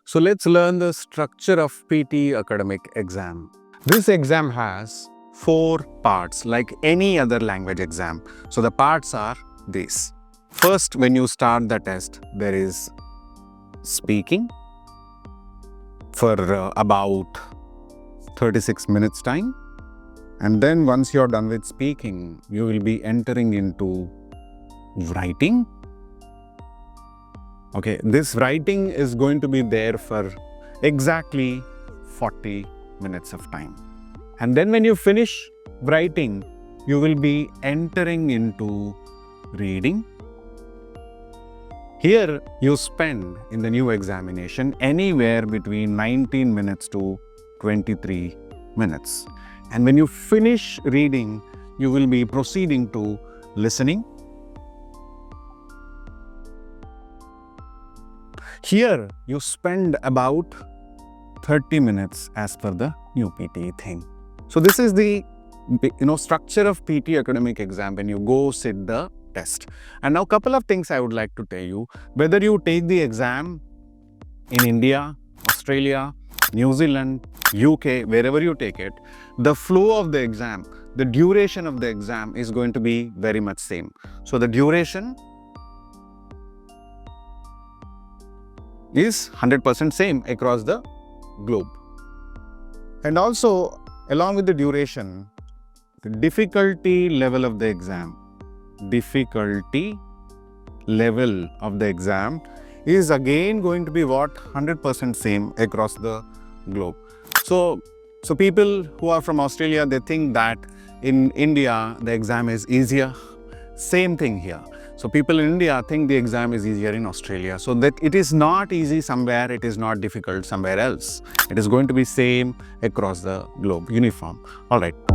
So let's learn the structure of PTE Academic exam. This exam has 4 parts like any other language exam. So the parts are these. First, when you start the test, there is speaking for about 36 minutes time. And then once you're done with speaking, you will be entering into writing. Okay, this writing is going to be there for exactly 40 minutes of time. And then when you finish writing, you will be entering into reading. Here you spend in the new examination anywhere between 19 minutes to 23 minutes. And when you finish reading, you will be proceeding to listening. Here you spend about 30 minutes as per the new PTE thing. So this is the structure of PTE Academic exam when you go sit the test. And now couple of things I would like to tell you. Whether you take the exam in India, Australia, New Zealand, UK, wherever you take it, the flow of the exam, the duration of the exam is going to be very much same. So the duration is 100% same across the globe. And also, along with the duration, the difficulty level of the exam, is again going to be what? 100% same across the globe. So people who are from Australia, they think that in India, the exam is easier. Same thing here. So people in India think the exam is easier in Australia. So that it is not easy somewhere, it is not difficult somewhere else. It is going to be same across the globe, uniform. All right.